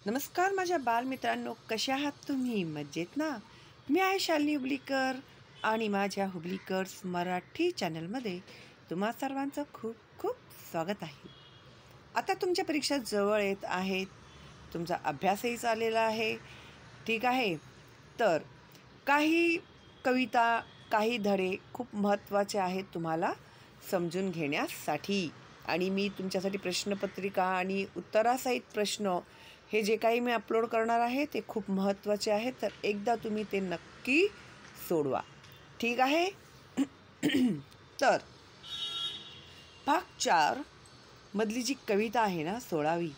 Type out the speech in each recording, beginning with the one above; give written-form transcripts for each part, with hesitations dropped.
नमस्कार माझ्या बालमित्रांनो, कशा आहात तुम्ही? मजेत ना? मी आहे शालिनी हुबळीकर आणि माझ्या हुबळीकर्स मराठी चॅनलमध्ये तुम्हा सर्वांचं खूप खूप स्वागत आहे. आता तुमच्या परीक्षा जवळ येत आहेत. तुमचा अभ्यासही चाललेला आहे. ठीक आहे. तर काही कविता, काही धडे खूप महत्त्वाचे आहेत तुम्हाला समजून घेण्यासाठी. आणि मी तुमच्यासाठी प्रश्नपत्रिका आणि उत्तरासहित प्रश्न हे जे काही मी अपलोड करणार आहे ते खूप महत्त्वाचे आहेत. तर एकदा तुम्ही ते नक्की सोडवा. ठीक आहे. तर भाग 4 मधली जी कविता आहे ना 16वी,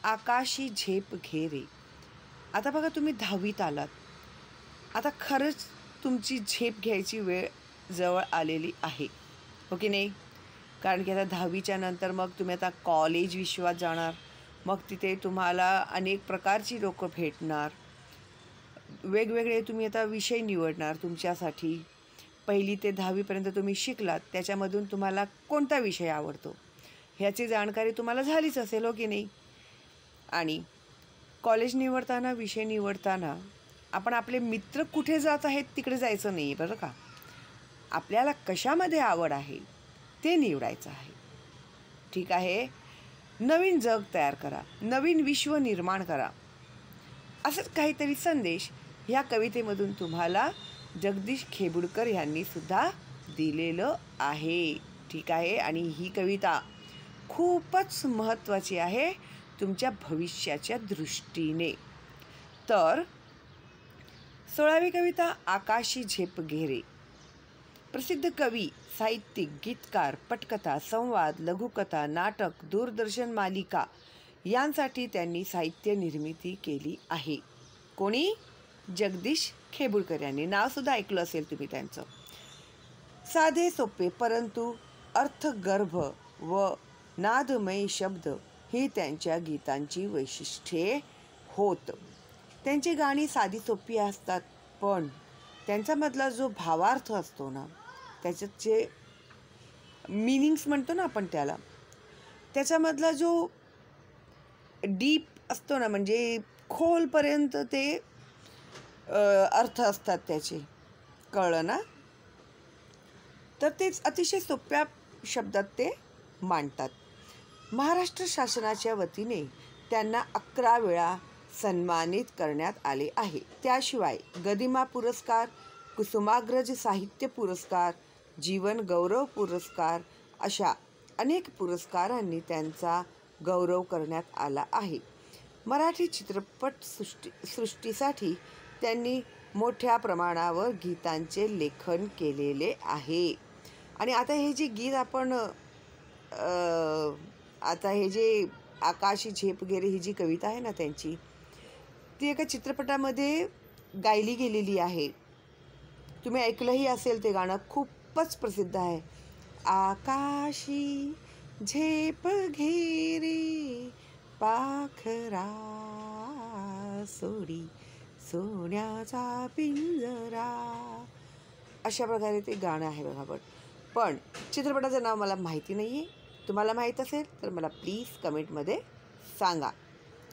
आकाशी झेप घे रे. आता बघा तुम्ही 10वीत आलात. आता खरंच तुमची झेप घ्यायची वेळ जवळ आलेली आहे, हो की नाही? कारण की आता 10वीच्या नंतर मग तुम्ही आता कॉलेज विश्वात जाणार. मग तिथे तुम्हाला अनेक प्रकारची लोकं भेटणार. वेगवेगळे तुम्ही आता विषय निवडणार तुमच्यासाठी. 1ली ते 10वीपर्यंत तुम्ही शिकलात, त्याच्यामधून तुम्हाला कोणता विषय आवडतो ह्याची जाणकारी तुम्हाला झालीच असेल, हो की नाही? आणि कॉलेज निवडताना, विषय निवडताना आपण आपले मित्र कुठे जात आहेत तिकडे जायचं नाही, बरं का? आपल्याला कशामध्ये आवड आहे ते निवडायचं आहे. ठीक आहे. नवीन जग तयार करा, नवीन विश्व निर्माण करा, असंच काहीतरी संदेश ह्या कवितेमधून तुम्हाला जगदीश खेबुडकर यांनी सुद्धा दिलेलं आहे. ठीक आहे. आणि ही कविता खूपच महत्त्वाची आहे तुमच्या भविष्याच्या दृष्टीने. तर 16वी कविता, आकाशी झेप घे रे. प्रसिद्ध कवी, साहित्यिक, गीतकार, पटकथा, संवाद, लघुकथा, नाटक, दूरदर्शन मालिका यांसाठी त्यांनी साहित्य निर्मिती केली आहे. कोणी? जगदीश खेबुडकर यांनी. नावसुद्धा ऐकलं असेल तुम्ही त्यांचं. साधे सोपे परंतु अर्थगर्भ व नादमय शब्द ही त्यांच्या गीतांची वैशिष्ट्ये होत. त्यांची गाणी साधी सोपी असतात, पण त्यांच्यामधला जो भावार्थ असतो ना, त्याच्यात जे मिनिंग्स म्हणतो ना आपण त्याला, त्याच्यामधला जो डीप असतो ना, म्हणजे खोलपर्यंत ते अर्थ असतात त्याचे. कळलं ना? तर तेच अतिशय सोप्या शब्दात ते मांडतात. महाराष्ट्र शासनाच्या वतीने त्यांना 11 वेळा सन्मानित करण्यात आले आहे. त्याशिवाय गदिमा पुरस्कार, कुसुमाग्रज साहित्य पुरस्कार, जीवन गौरव पुरस्कार अशा अनेक पुरस्कारांनी त्यांचा गौरव करण्यात आला आहे. मराठी चित्रपट सृष्टीसाठी त्यांनी मोठ्या प्रमाणावर गीतांचे लेखन केलेले आहे. आणि आता हे जे गीत आपण आता हे जे आकाशी झेप घे रे ही जी कविता आहे ना त्यांची, ती एका चित्रपटामध्ये गायली गेलेली आहे. तुम्ही ऐकलंही असेल ते गाणं, खूपच प्रसिद्ध आहे. आकाशी झेप घे रे पाखरा सोडी सोन्याचा पिंजरा, अशा प्रकारे ते गाणं आहे बघा. पण चित्रपटाचं नाव मला माहिती नाही आहे. तुम्हाला माहीत असेल तर मला प्लीज कमेंटमध्ये सांगा.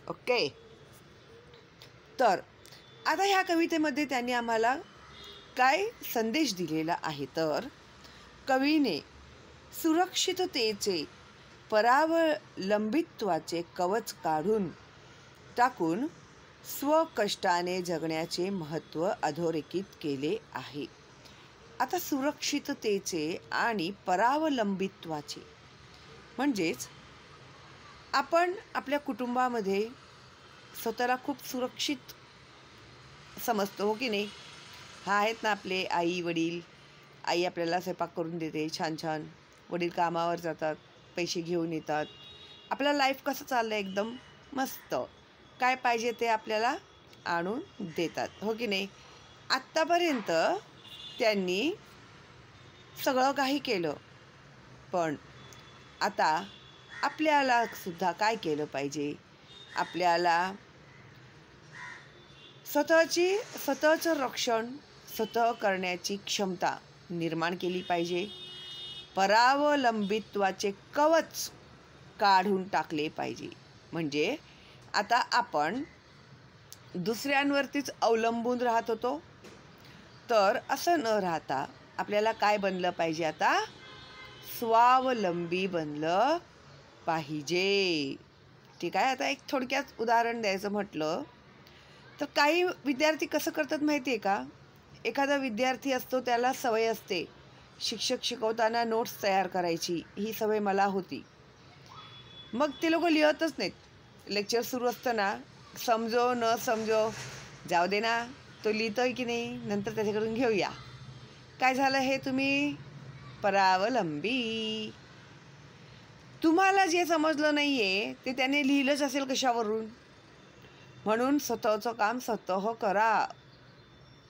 ओके. तर आता ह्या कवितेमध्ये त्यांनी आम्हाला काय संदेश दिलेला आहे? तर कवीने सुरक्षिततेचे, परावलंबित्वाचे कवच काढून टाकून स्वकष्टाने जगण्याचे महत्त्व अधोरेखित केले आहे. आता सुरक्षिततेचे आणि परावलंबित्वाचे म्हणजेच आपण आपल्या कुटुंबामध्ये स्वतःला खूप सुरक्षित समजतो, हो की नाही? हा आहेत ना आपले आई वडील. आई आपल्याला स्वयंपाक करून देते छान छान, वडील कामावर जातात, पैसे घेऊन येतात, आपलं लाईफ कसं चाललं एकदम मस्त, काय पाहिजे ते आपल्याला आणून देतात, हो की नाही? आत्तापर्यंत त्यांनी सगळं काही केलं, पण आता आपल्याला सुद्धा काय केलं पाहिजे? आपल्याला स्वतःचं रक्षण स्वतः करण्याची क्षमता निर्माण केली पाहिजे. परावलंबित्वाचे कवच काढून टाकले पाहिजे. म्हणजे आता आपण दुसऱ्यांवरतीच अवलंबून राहत होतो, तर असं न राहता आपल्याला काय बनलं पाहिजे आता? स्वावलंबी बनलं पाहिजे. ठीक आहे. आता एक थोडक्यात उदाहरण द्यायचं म्हटलं तर काही विद्यार्थी कसं करतात माहिती आहे का? एखादा विद्यार्थी असतो, त्याला सवय असते शिक्षक शिकवताना नोट्स तयार करायची. ही सवय मला होती. मग ते लोक लिहतच नाहीत. लेक्चर सुरू असतं ना, समजो न समजो जाऊ दे ना, तो लिहितोय की नाही नंतर त्याच्याकडून घेऊया. काय झालं हे? तुम्ही परावलंबी. तुम्हाला जे समजलं नाहीये ते त्याने लिहिलंच असेल कशावरून. म्हणून स्वतःचं काम स्वतः करा.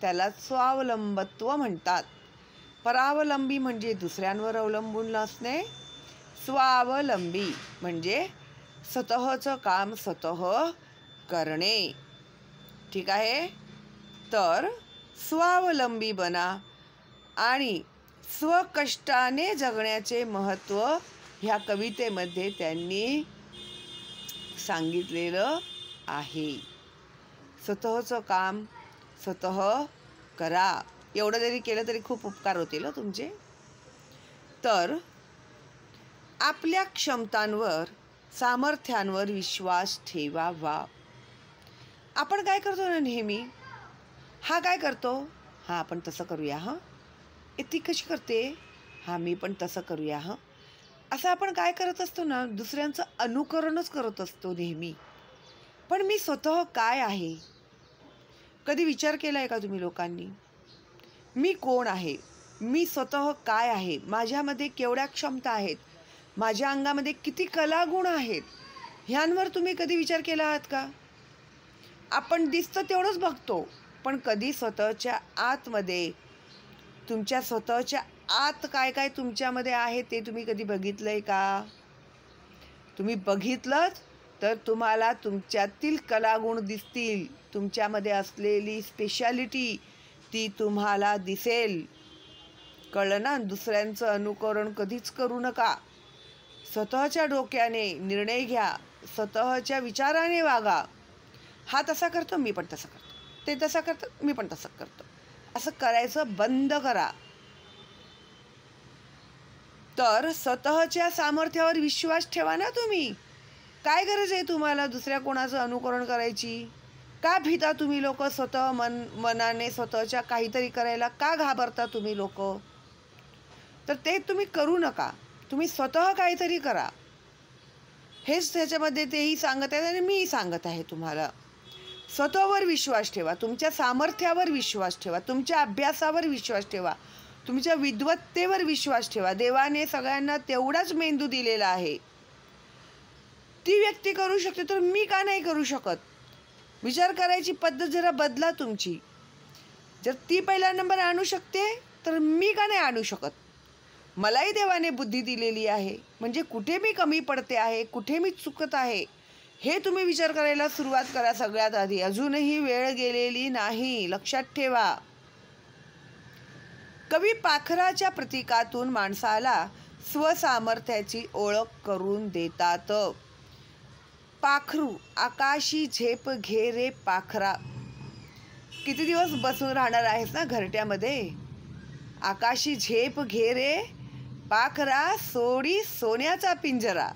त्याला स्वावलंबत्व म्हणतात. परावलंबी म्हणजे दुसऱ्यांवर अवलंबून नसणे. स्वावलंबी म्हणजे स्वतःचं काम स्वतः करणे. ठीक आहे. तर स्वावलंबी बना आणि स्वकष्टाने जगण्याचे महत्त्व ह्या कवितेमध्ये त्यांनी सांगितलेलं आहे. स्वतःचं काम स्वतः करा. एवढं जरी केलं तरी खूप उपकार होतील तुमचे. तर आपल्या क्षमतांवर, सामर्थ्यांवर विश्वास ठेवावा. आपण काय करतो ना नेहमी, हा काय करतो, हा आपण तसं करूया, हा ती कशी करते, हा मी पण तसं करूया, हा असं आपण काय करत असतो ना, दुसऱ्यांचं अनुकरणच करत असतो नेहमी. पण मी स्वतः काय आहे, कधी विचार केला आहे का तुम्ही लोकांनी? मी कोण आहे, मी स्वतः काय आहे, माझ्यामध्ये केवढ्या क्षमता आहेत, माझ्या अंगामध्ये किती कलागुण आहेत, ह्यांवर तुम्ही कधी विचार केला आहात का? आपण दिसतं तेवढंच बघतो, पण कधी स्वतःच्या आतमध्ये, तुमच्या स्वतःच्या आत काय काय तुमच्यामध्ये आहे ते तुम्ही कधी बघितलंय का? तुम्ही बघितलंच तर तुम्हाला तुमच्यातील कलागुण दिसतील. तुमच्यामध्ये असलेली स्पेशालिटी ती तुम्हाला दिसेल. कळलं ना? दुसऱ्यांचं अनुकरण कधीच करू नका. स्वतःच्या डोक्याने निर्णय घ्या. स्वतःच्या विचाराने वागा. हा तसा करतो, मी पण तसं करतो. ते तसं करतं, मी पण तसं करतो. असं करायचं बंद करा. तर स्वतःच्या सामर्थ्यावर विश्वास ठेवा ना तुम्ही. काय गरज आहे तुम्हाला दुसऱ्या कोणाचं अनुकरण करायची? का भीता तुम्ही लोक स्वतः मनाने स्वतःच्या काहीतरी करायला? का घाबरता तुम्ही लोक? तर ते तुम्ही करू नका. तुम्ही स्वतः काहीतरी करा. हेच त्याच्यामध्ये तेही सांगत आहेत आणि मीही सांगत आहे तुम्हाला. स्वतःवर विश्वास ठेवा. तुमच्या सामर्थ्यावर विश्वास ठेवा. तुमच्या अभ्यासावर विश्वास ठेवा. तुमच्या विद्वत्तेवर विश्वास ठेवा. देवाने सगळ्यांना तेवढाच मेंदू दिलेला आहे. ती व्यक्ती करू शकते तर मी का नाही करू शकत? विचार करायची पद्धत जरा बदला तुमची. जर ती पहिला नंबर आणू शकते तर मी का नाही आणू शकत? मलाही देवाने बुद्धी दिलेली आहे. म्हणजे कुठे मी कमी पडते आहे, कुठे मी चुकत आहे, हे तुम्ही विचार करायला सुरुवात करा सगळ्यात आधी. अजूनही वेळ गेलेली नाही, लक्षात ठेवा. कवी पाखराच्या प्रतीकातून माणसाला स्वसामर्थ्याची ओळख करून देतात. पाखरू आकाशी झेप घे रे पाखरा. किती दिवस बसून राहणार आहेस ना घरट्यामध्ये? आकाशी झेप घे रे पाखरा, सोडी सोन्याचा पिंजरा.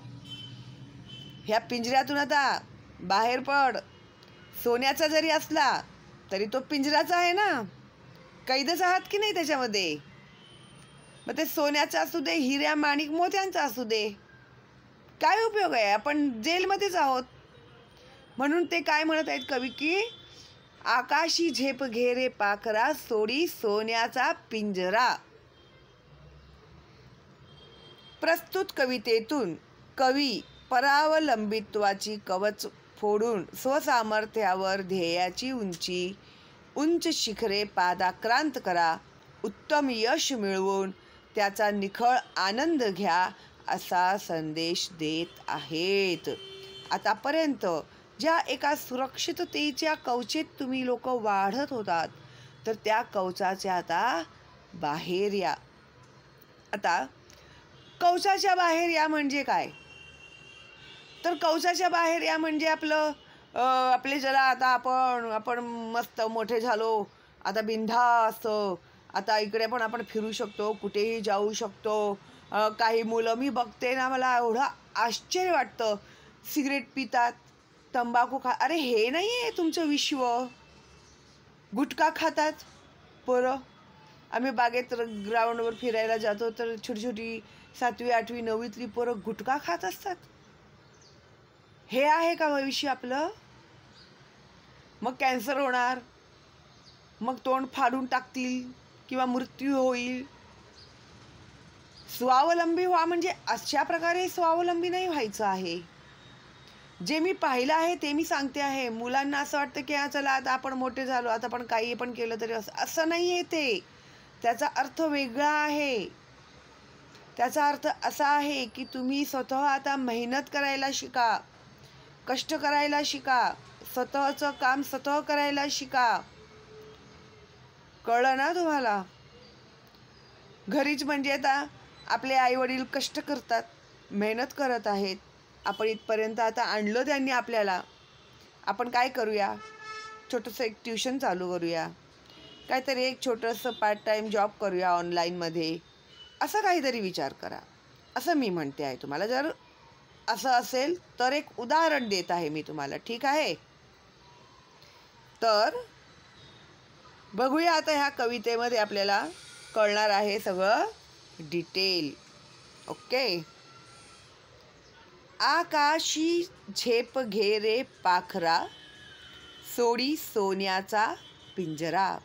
ह्या पिंजऱ्यातून आता बाहेर पड. सोन्याचा जरी असला तरी तो पिंजराचा आहे ना. कैदच आहात की नाही त्याच्यामध्ये. मग ते सोन्याचा असू दे, हिऱ्या माणिक मोत्यांचा असू दे, काय उपयोग आहे? आपण जेलमध्येच आहोत. म्हणून ते काय म्हणत आहेत कवी की आकाशी झेप घे रे पाखरा, सोडी सोन्याचा पिंजरा. प्रस्तुत कवितेतून कवी परावलंबित्वाची कवच फोडून स्वसामर्थ्यावर ध्येयाची उंच शिखरे पादाक्रांत करा. उत्तम यश मिळवून त्याचा निखळ आनंद घ्या असा संदेश देत आहेत. आतापर्यंत ज्या एका सुरक्षिततेच्या कवचेत तुम्ही लोक वाढत होतात, तर त्या कवचाच्या आता बाहेर या. आता कवचाच्या बाहेर या म्हणजे काय? तर कवचाच्या बाहेर या म्हणजे आपलं आपले ज्याला आता आपण मस्त मोठे झालो, आता बिनधास्त, आता इकडे पण आपण फिरू शकतो, कुठेही जाऊ शकतो. काही मुलं मी बघते ना, मला एवढं आश्चर्य वाटतं, सिगरेट पितात, तंबाखू अरे हे नाही आहे तुमचं विश्व. गुटखा खातात पोरं. आम्ही बागेत ग्राउंडवर फिरायला जातो तर छोटी छोटी 7वी 8वी 9वीतली पोरं गुटखा खात असतात. हे आहे का भविष्य आपलं? मग कॅन्सर होणार, मग तोंड फाडून टाकतील किंवा मृत्यू होईल. स्वावलंबी व्हा म्हणजे अशा प्रकारे स्वावलंबी नाही व्हायचं आहे. जे मी पाहिलं आहे ते मी सांगते आहे. मुलांना असं वाटतं की चला आता आपण मोठे झालो, आता आपण काही पण केलं तरी असं नाही आहे ते. त्याचा अर्थ वेगळा आहे. त्याचा अर्थ असा आहे की तुम्ही स्वतः आता मेहनत करायला शिका, कष्ट करायला शिका, स्वतःचं काम स्वतः करायला शिका. कळलं ना तुम्हाला? घरीच म्हणजे आता आपले आईवडील कष्ट करतात, मेहनत करत आहेत. आपण इथपर्यंत आता आणलं त्यांनी आपल्याला. आपण काय करूया? छोटंसं एक ट्युशन चालू करूया, काहीतरी एक छोटंसं पार्ट टाईम जॉब करूया ऑनलाईनमध्ये, असं काहीतरी विचार करा, असं मी म्हणते आहे तुम्हाला. जर असं असेल तर एक उदाहरण देत आहे मी तुम्हाला, ठीक आहे? तर बघूया आता ह्या कवितेमध्ये आपल्याला कळणार आहे सगळं डिटेल. ओके. आकाशी झेप घेरे पाखरा, सोडी सोन्याचा पिंजरा.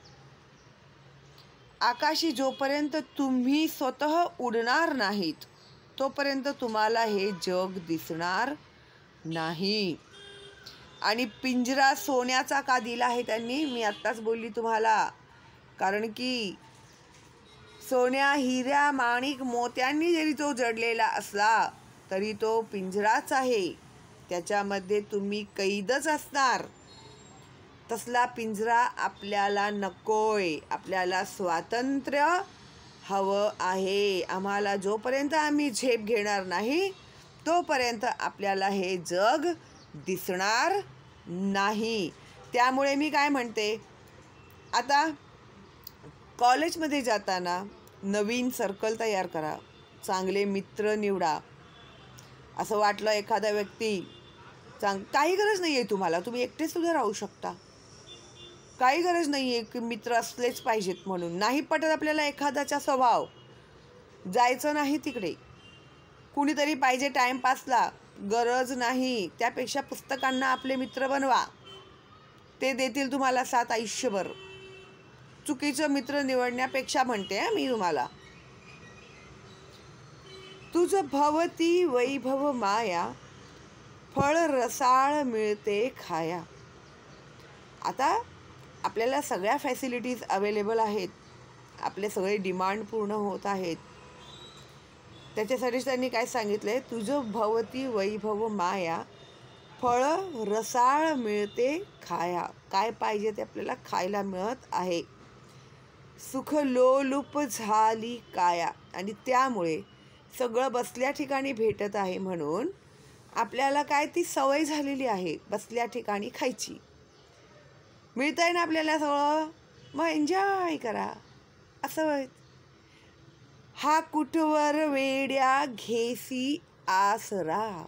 आकाशी जोपर्यंत तुम्ही स्वतः उडणार नाहीत तोपर्यंत तुम्हाला हे जग दिसणार नाही. आणि पिंजरा सोन्याचा का दिला आहे त्यांनी? मी आत्ताच बोलली तुम्हाला. कारण की सोन्या, हिऱ्या, माणिक, मोत्यांनी जरी तो जडलेला असला तरी तो पिंजराच आहे. त्याच्यामध्ये तुम्ही कैदच असणार. तसला पिंजरा आपल्याला नकोय. आपल्याला स्वातंत्र्य हवं आहे. आम्हाला जोपर्यंत आम्ही झेप घेणार नाही तोपर्यंत आपल्याला हे जग दिसणार नाही. त्यामुळे मी काय म्हणते, आता कॉलेजमध्ये जाताना नवीन सर्कल तयार करा, चांगले मित्र निवडा. असं वाटलं एखादा व्यक्ती काही गरज नाही आहे तुम्हाला, तुम्ही एकटेसुद्धा राहू शकता. काही गरज नाही आहे की मित्र असलेच पाहिजेत म्हणून. नाही पटत आपल्याला एखाद्याचा स्वभाव, जायचं नाही तिकडे. कुणीतरी पाहिजे टाईमपासला, गरज नाही. त्यापेक्षा पुस्तकांना आपले मित्र बनवा, ते देतील तुम्हाला साथ आयुष्यभर. चुकीचं मित्र निवडण्यापेक्षा म्हणते मी तुम्हाला. तुझ भवती वैभव माया, फळ रसाळ मिळते खाया. आता आपल्याला सगळ्या फॅसिलिटीज अवेलेबल आहेत, आपले सगळे डिमांड पूर्ण होत आहेत. त्याच्यासाठी त्यांनी काय सांगितलंय, तुझं भवती वैभव माया, फळ रसाळ मिळते खाया. काय पाहिजे ते आपल्याला खायला मिळत आहे. सुख लोलुप झाली काया. आणि त्यामुळे सगळं बसल्या ठिकाणी भेटत आहे म्हणून आपल्याला काय ती सवय झालेली आहे बसल्या ठिकाणी खायची. मिळतंय ना आपल्याला सगळं, मग एन्जॉय करा. असं हा कुठवर वेड्या घेसी आसरा.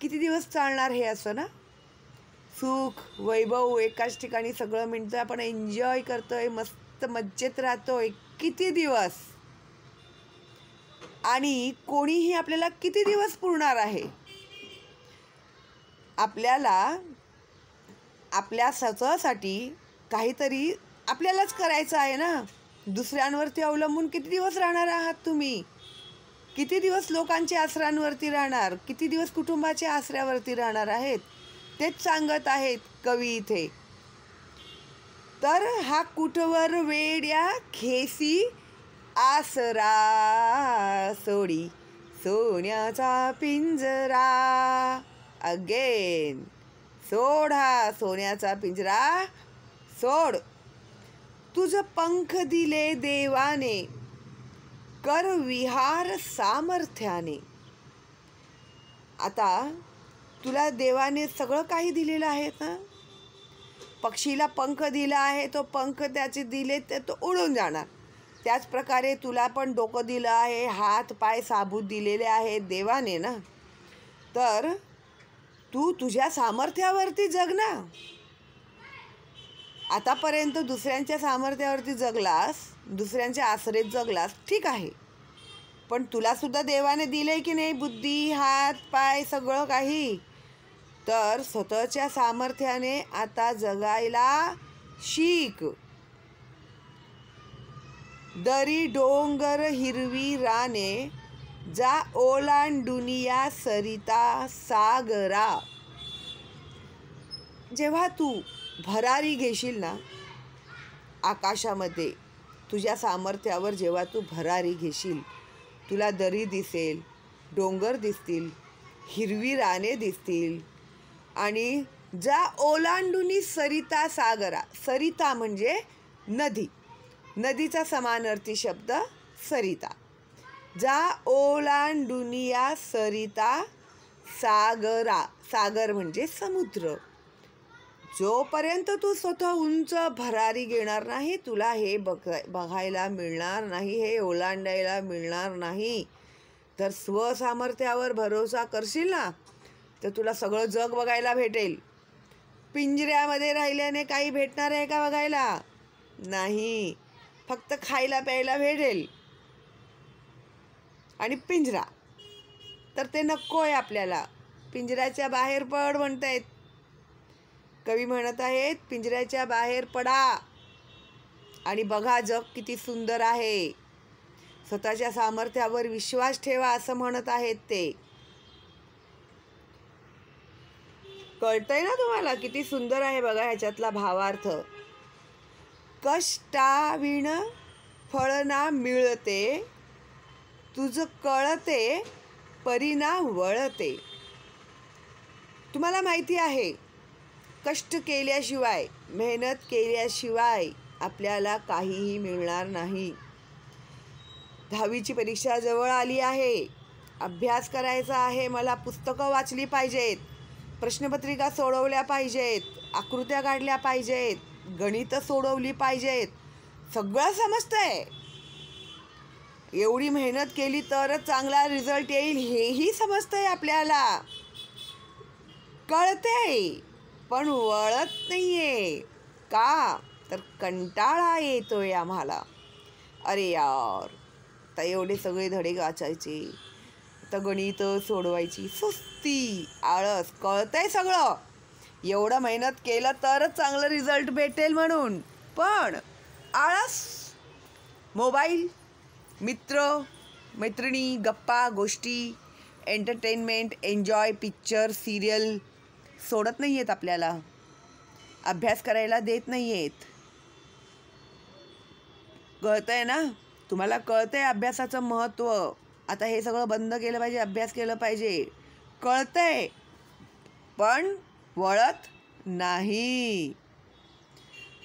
किती दिवस चालणार हे असं ना? सुख वैभव एकाच ठिकाणी सगळं मिळतं, आपण एन्जॉय करतोय, मस्त मज्जेत राहतोय. किती दिवस? आणि कोणीही आपल्याला किती दिवस पुरणार आहे? आपल्याला आपल्या स्वतःसाठी काहीतरी आपल्यालाच करायचं आहे ना. दुसऱ्यांवरती अवलंबून किती दिवस राहणार आहात तुम्ही? किती दिवस लोकांच्या आसऱ्यांवरती राहणार? किती दिवस कुटुंबाच्या आसऱ्यावरती राहणार आहेत? तेच सांगत आहेत कवी इथे. तर हा कुठवर वेड्या घेसी आसरा, सोडी सोन्याचा पिंजरा. अगेन सोड हा सोन्याचा पिंजरा, सोड. तुझ पंख दिले देवाने, कर विहार सामर्थ्याने. आता तुला देवाने सगळं काही दिलेलं आहे ना. पक्षीला पंख दिला आहे, तो पंख त्याचे दिले तर तो उडून जाणार. त्याचप्रकारे तुला पण डोकं दिलं आहे, हात पाय साबूत दिलेले आहेत देवाने ना. तर तू तुझ्या सामर्थ्यावरती जग ना. आतापर्यंत दुसऱ्यांच्या सामर्थ्यावरती जगलास, दुसऱ्यांच्या आसरेत जगलास, ठीक आहे. पण तुला सुद्धा देवाने दिले की नाही बुद्धी, हात पाय सगळं काही. तर स्वतःच्या सामर्थ्याने आता जगायला शिक. दरी डोंगर हिरवी राने, जा ओलांडुनिया सरिता सागरा. जेव्हा तू भरारी घेशील ना आकाशामध्ये, तुझ्या सामर्थ्यावर जेव्हा तू भरारी घेशील, तुला दरी दिसेल, डोंगर दिसतील, हिरवी राने दिसतील आणि जा ओलांडुनी सरिता सागरा. सरिता म्हणजे नदी, नदीचा समानार्थी शब्द सरिता. जा ओलांडुनिया सरिता सागरा. सागर म्हणजे समुद्र. जोपर्यंत तू स्वतः उंच भरारी घेणार नाही, तुला हे बघायला मिळणार नाही, हे ओलांडायला मिळणार नाही. तर स्वसामर्थ्यावर भरोसा करशील ना, तर तुला सगळं जग बघायला भेटेल. पिंजऱ्यामध्ये राहिल्याने काही भेटणार आहे का बघायला? नाही. फक्त खायला प्यायला भेटेल. आणि पिंजरा तर ते नको आहे आपल्याला. पिंजऱ्याच्या बाहेर पड म्हणतायत कवी, म्हणत आहेत पिंजऱ्याच्या बाहेर पडा आणि बघा जग किती सुंदर आहे. स्वतःच्या सामर्थ्यावर विश्वास ठेवा असं म्हणत आहेत ते. कळतंय ना तुम्हाला किती सुंदर आहे बघा ह्याच्यातला भावार्थ. कष्टाविण फळ ना मिळते, तुझ कळते परिणा वळते. तुम्हाला माहिती आहे कष्ट केल्याशिवाय, मेहनत केल्याशिवाय आपल्याला काहीही मिळणार नाही. 10वीची परीक्षा जवळ आली आहे, अभ्यास करायचा आहे, मला पुस्तकं वाचली पाहिजेत, प्रश्नपत्रिका सोडवल्या पाहिजेत, आकृत्या काढल्या पाहिजेत, गणितं सोडवली पाहिजेत, सगळं समजतंय. एवढी मेहनत केली तरच चांगला रिझल्ट येईल हेही समजतंय आपल्याला, कळतंय, पण वळत नाहीये. का तर कंटाळा येतोय आम्हाला. अरे यार, आता एवढे सगळे धडे वाचायचे, आता गणित सोडवायची, सुस्ती, आळस. कळतंय सगळं, एवढं मेहनत केलं तरच चांगलं रिझल्ट भेटेल म्हणून, पण आळस. मोबाईल, मित्र मैत्रिणी, गप्पा गोष्टी, एंटरटेनमेंट, एन्जॉय, पिक्चर, सिरियल सोडत नाही आहेत आपल्याला. अभ्यास करायला देत नाही आहेत. कळतंय ना तुम्हाला? कळतंय अभ्यासाचं महत्त्व. आता हे सगळं बंद केलं पाहिजे, अभ्यास केलं पाहिजे, कळतंय, पण वळत नाही.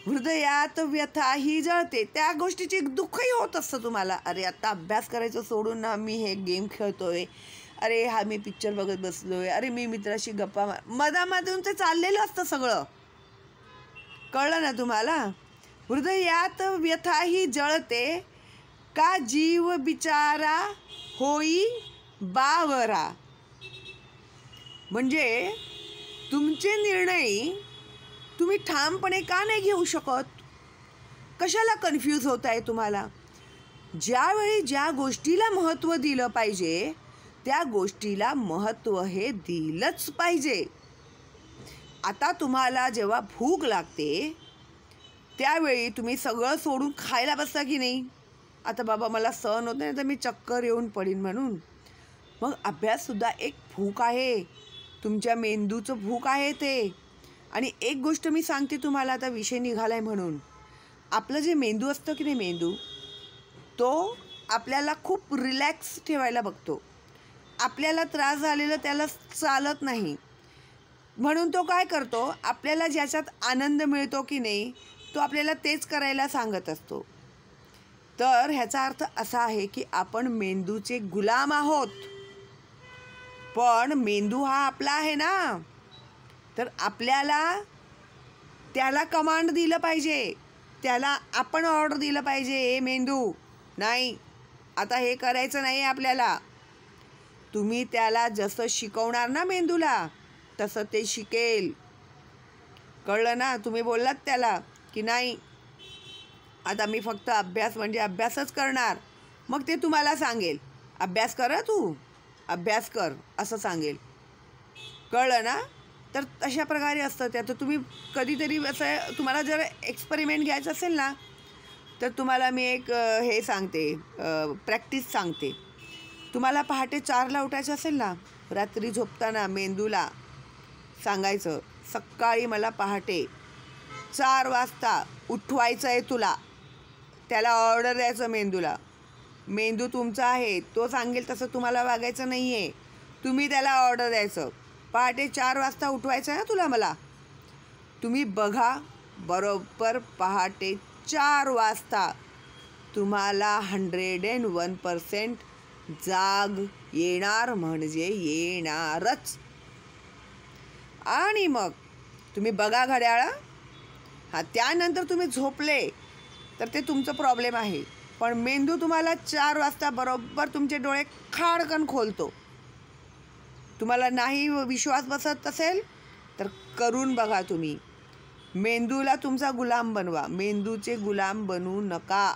हृदयात व्यथाही जळते, त्या गोष्टीची दुःखही होत असतं तुम्हाला. अरे आता अभ्यास करायचं सोडून ना मी हे गेम खेळतोय, अरे हा मी पिक्चर बघत बसलोय, अरे मी मित्राशी गप्पा मधामधून ते चाललेलं असतं सगळं. कळलं ना तुम्हाला? हृदयात व्यथाही जळते, का जीव बिचारा होई बावरा. म्हणजे तुमचे निर्णय तुम्ही ठामपणे का नाही घेऊ शकत? कशाला कन्फ्यूज होत आहे तुम्हाला? ज्यावेळी ज्या गोष्टीला महत्त्व दिलं पाहिजे त्या गोष्टीला महत्त्व हे दिलंच पाहिजे. आता तुम्हाला जेव्हा भूक लागते त्यावेळी तुम्ही सगळं सोडून खायला बसता की नाही? आता बाबा मला सहन होत नाही तर मी चक्कर येऊन पडीन म्हणून. मग अभ्याससुद्धा एक भूक आहे, तुमच्या मेंदूचं भूक आहे ते. आणि एक गोष्ट मी सांगते तुम्हाला, आता विषय निघाला आहे म्हणून. आपलं जे मेंदू असतं की नाही, मेंदू तो आपल्याला खूप रिलॅक्स ठेवायला बघतो. आपल्याला त्रास झालेला त्याला चालत नाही, म्हणून तो काय करतो, आपल्याला ज्याच्यात आनंद मिळतो की नाही तो आपल्याला तेच करायला सांगत असतो. तर ह्याचा अर्थ असा आहे की आपण मेंदूचे गुलाम आहोत. पण मेंदू हा आपला आहे ना, तर आपल्याला त्याला कमांड दिलं पाहिजे, त्याला आपण ऑर्डर दिलं पाहिजे, हे मेंदू नाही आता हे करायचं नाही आपल्याला. तुम्ही त्याला जसं शिकवणार ना मेंदूला तसं ते शिकेल. कळलं ना? तुम्ही बोललात त्याला की नाही आता मी फक्त अभ्यास म्हणजे अभ्यासच करणार, मग ते तुम्हाला सांगेल अभ्यास कर तू, अभ्यास कर असं सांगेल. कळलं ना? तर तशा प्रकारे असतं ते. आता तुम्ही कधीतरी असं तुम्हाला जर एक्सपेरिमेंट घ्यायचं असेल ना, तर तुम्हाला मी एक हे सांगते, प्रॅक्टिस सांगते. तुम्हाला पहाटे 4ला उठायचं असेल ना, रात्री झोपताना मेंदूला सांगायचं सकाळी मला पहाटे 4 वाजता उठवायचं आहे तुला. त्याला ऑर्डर द्यायचं मेंदूला. मेंदू तुमचा आहे, तो सांगेल तसं तुम्हाला वागायचं नाही आहे. तुम्ही त्याला ऑर्डर द्यायचं पहाटे 4 वाजता उठवायचं आहे ना तुला मला. तुम्ही बघा बरोबर पहाटे 4 वाजता तुम्हाला 101% जाग येणार म्हणजे येणारच. आणि मग तुम्ही बघा घड्याळ. त्यानंतर तुम्ही झोपले तर ते तुमचं प्रॉब्लेम आहे, पण मेंदू तुम्हाला 4 वाजता बरोबर तुमचे डोळे खाडकन खोलतो. तुम्हाला नाही विश्वास बसत असेल तर करून बघा तुम्ही. मेंदूला तुमचा गुलाम बनवा, मेंदूचे गुलाम बनू नका.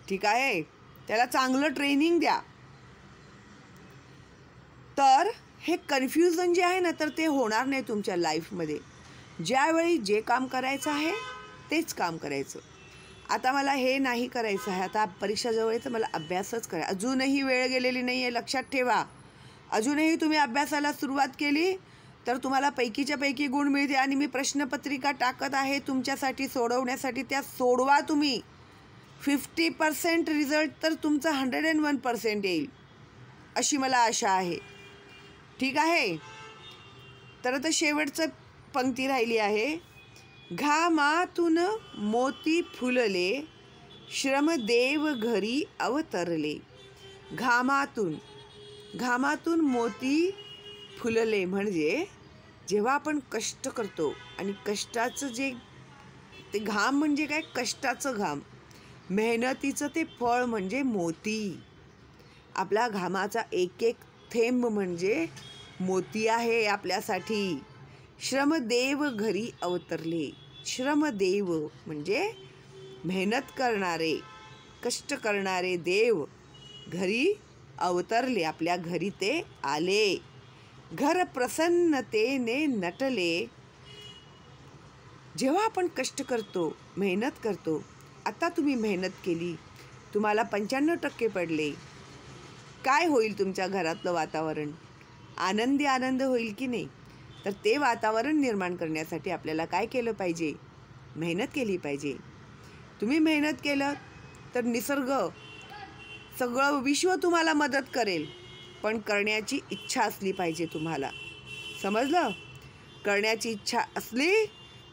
ठीक आहे? त्याला चांगलं ट्रेनिंग द्या. तर हे कन्फ्युजन जे आहे ना, तर ते होणार नाही तुमच्या लाईफमध्ये. ज्यावेळी जे काम करायचं आहे तेच काम करायचं. आता मला हे नाही करायचं आहे, आता परीक्षा जवळ आहे तर मला अभ्यासच करायचा. अजूनही वेळ गेलेली नाही आहे, लक्षात ठेवा. अजूनही तुम्ही अभ्यासाला सुरुवात केली तर तुम्हाला पैकीच्या पैकी गुण मिळते. आणि मी प्रश्नपत्रिका टाकत आहे तुमच्यासाठी सोडवण्यासाठी, त्या सोडवा तुम्ही. 50% रिझल्ट तर तुमचा 101% येईल अशी मला आशा आहे. ठीक आहे? तर आता शेवटचं पंक्ती राहिली आहे. घामातून मोती फुलले, श्रमदेव घरी अवतरले. घामातून मोती फुलले म्हणजे जेव्हा आपण कष्ट करतो आणि कष्टाचं जे ते घाम म्हणजे काय, कष्टाचं घाम, मेहनतीचं ते फळ म्हणजे मोती. आपला घामाचा एक एक थेंब म्हणजे मोती आहे आपल्यासाठी. श्रमदेव घरी अवतरले. श्रमदेव म्हणजे मेहनत करणारे, कष्ट करणारे देव घरी अवतरले, आपल्या घरी ते आले. घर प्रसन्नतेने नटले. जेव्हा आपण कष्ट करतो, मेहनत करतो, आता तुम्ही मेहनत केली, तुम्हाला 95% पडले, काय होईल तुमच्या घरातलं वातावरण? आनंद होईल की नाही? तर ते वातावरण निर्माण करण्यासाठी आपल्याला काय केलं पाहिजे? मेहनत केली पाहिजे. तुम्ही मेहनत केलं तर निसर्ग, सगळं विश्व तुम्हाला मदत करेल, पण करण्याची इच्छा असली पाहिजे तुम्हाला. समजलं? करण्याची इच्छा असली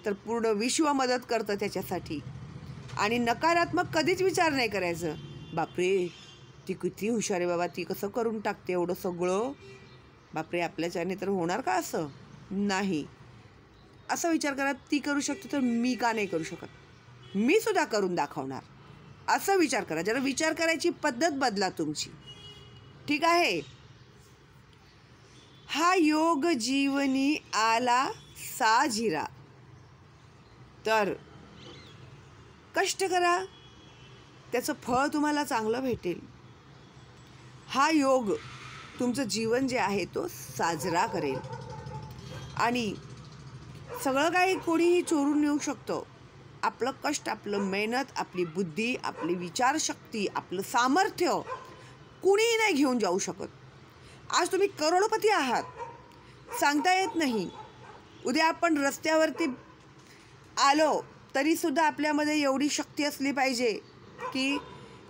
तर पूर्ण विश्व मदत करतं त्याच्यासाठी. आणि नकारात्मक कधीच विचार नाही करायचं. बापरे, ती किती हुशार आहे बाबा, ती कसं करून टाकते एवढं सगळं, बापरे आपल्याच्याने तर होणार का असं? नाही. असा विचार करा, ती करू शकते तर मी का नाही करू शकत? मी सुद्धा करून दाखवणार, असं विचार करा. जरा विचार करायची पद्धत बदला तुमची. ठीक आहे? हा योग जीवनी आला साजिरा. तर कष्ट करा, त्याचं फळ तुम्हाला चांगलं भेटेल. हा योग तुमचं जीवन जे आहे तो साजरा करेल. आणि सगळं काही कोणीही चोरून नेऊ शकतं. आपलं कष्ट, आपलं मेहनत, आपली बुद्धी, आपली विचारशक्ती, आपलं सामर्थ्य कुणीही नाही घेऊन जाऊ शकत. आज तुम्ही करोडपती आहात, सांगता येत नाही. उद्या आपण रस्त्यावरती आलो तरीसुद्धा आपल्यामध्ये एवढी शक्ती असली पाहिजे की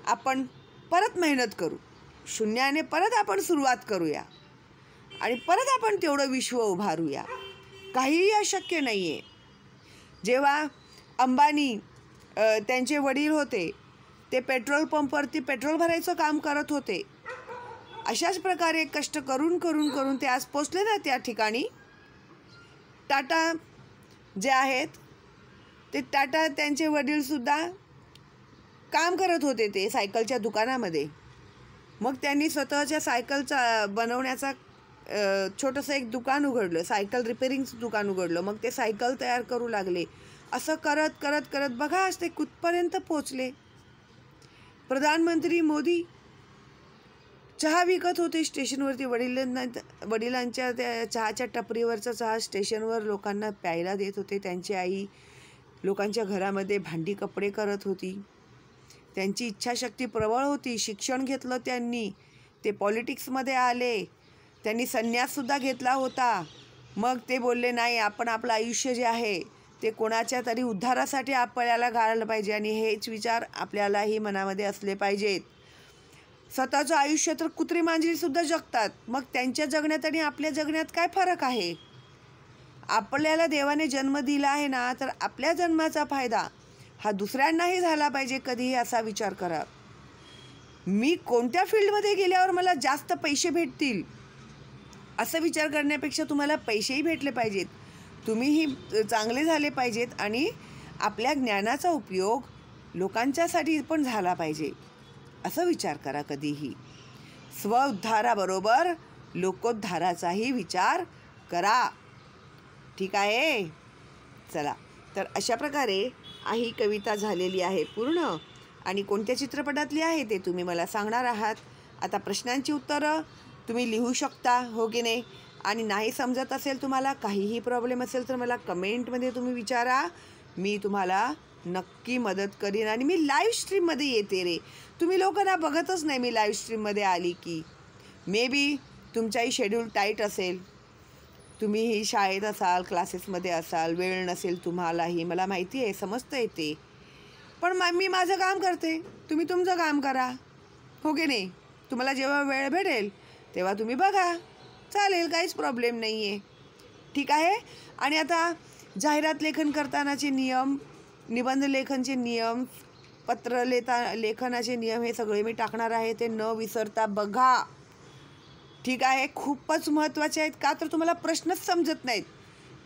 आपण परत मेहनत करू, शून्याने परत आपण सुरुवात करूया आणि परत आपण तेवढं विश्व उभारूया. काहीही अशक्य नाही आहे. जेव्हा अंबानी त्यांचे वडील होते, ते पेट्रोल पंपवरती पेट्रोल भरायचं काम करत होते. अशाच प्रकारे कष्ट करून करून करून ते आज पोचले ना त्या ठिकाणी. टाटा जे आहेत ते टाटा त्यांचे वडीलसुद्धा काम करत होते ते सायकलच्या दुकानामध्ये. मग त्यांनी स्वतःच्या सायकलचा बनवण्याचा छोटंसं एक दुकान उघडलं, सायकल रिपेरिंगचं दुकान उघडलं. मग ते सायकल तयार करू लागले. असं करत करत करत बघा आज ते कुठपर्यंत पोचले. प्रधानमंत्री मोदी चहा विकत होते स्टेशनवरती. वडिलांच्या त्या चहाच्या टपरीवरचा चहा स्टेशनवर लोकांना प्यायला देत होते. त्यांची आई लोकांच्या घरामध्ये भांडी कपडे करत होती. त्यांची इच्छाशक्ती प्रबळ होती. शिक्षण घेतलं त्यांनी. ते पॉलिटिक्समध्ये आले. त्यांनी संन्याससुद्धा घेतला होता. मग ते बोलले नाही, आपण आपलं आयुष्य जे आहे ते कोणाच्या तरी उद्धारासाठी आपल्याला घालायला पाहिजे आणि हेच विचार आपल्यालाही मनामध्ये असले पाहिजेत. स्वतःचं आयुष्य तर कुत्री मांजरीसुद्धा जगतात. मग त्यांच्या जगण्यात आणि आपल्या जगण्यात काय फरक आहे? आपल्याला देवाने जन्म दिला आहे ना, तर आपल्या जन्माचा फायदा हा दुसऱ्यांनाही झाला पाहिजे कधीही असा विचार करा. मी कोणत्या फील्डमध्ये गेल्यावर मला जास्त पैसे भेटतील असं विचार करण्यापेक्षा तुम्हाला पैसेही भेटले पाहिजेत, तुम्हीही चांगले झाले पाहिजेत आणि आपल्या ज्ञानाचा उपयोग लोकांच्यासाठी पण झाला पाहिजे असं विचार करा कधीही. स्वउद्धाराबरोबर लोकोद्धाराचाही विचार करा. ठीक आहे. चला, तर अशा प्रकारे ही कविता झालेली आहे पूर्ण. आणि कोणत्या चित्रपटातली आहे ते तुम्ही मला सांगणार आहात. आता प्रश्नांची उत्तरं तुम्ही लिहू शकता, हो की नाही? आणि नाही समजत असेल, तुम्हाला काहीही प्रॉब्लेम असेल तर मला कमेंटमध्ये तुम्ही विचारा. मी तुम्हाला नक्की मदत करीन. आणि मी लाईव्ह स्ट्रीममध्ये येते रे. तुम्ही लोकांना बघतच नाही मी लाईव्ह स्ट्रीममध्ये आली की. मे बी तुमचाही शेड्यूल टाईट असेल, तुम्हीही शाळेत असाल, क्लासेसमध्ये असाल, वेळ नसेल तुम्हालाही, मला माहिती आहे, समजतं येते. पण मी माझं काम करते, तुम्ही तुमचं काम करा, हो की नाही? तुम्हाला जेव्हा वेळ भेटेल तेव्हा तुम्ही बघा, चालेल, काहीच प्रॉब्लेम नाही आहे. ठीक आहे. आणि आता जाहिरात लेखन करतानाचे नियम, निबंध लेखनचे नियम, पत्र लेखनाचे नियम हे सगळे मी टाकणार आहे. ते न विसरता बघा. ठीक आहे. खूपच महत्त्वाचे आहेत. का तर तुम्हाला प्रश्नच समजत नाहीत.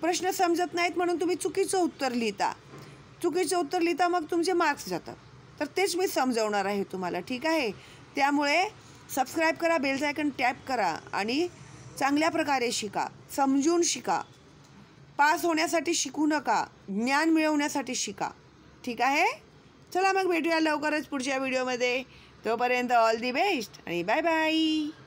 प्रश्न समजत नाहीत म्हणून तुम्ही चुकीचं उत्तर लिहिता. चुकीचं उत्तर लिहिता मग तुमचे मार्क्स जातात. तर तेच मी समजवणार आहे तुम्हाला. ठीक आहे. त्यामुळे सबस्क्राईब करा, बेल आयकॉन टॅप करा आणि चांगल्या प्रकारे शिका, समजून शिका. पास होण्यासाठी शिकू नका, ज्ञान मिळवण्यासाठी शिका. ठीक आहे. चला मग भेटूया लवकरच पुढच्या व्हिडिओमध्ये. तोपर्यंत ऑल दी बेस्ट आणि बाय बाय.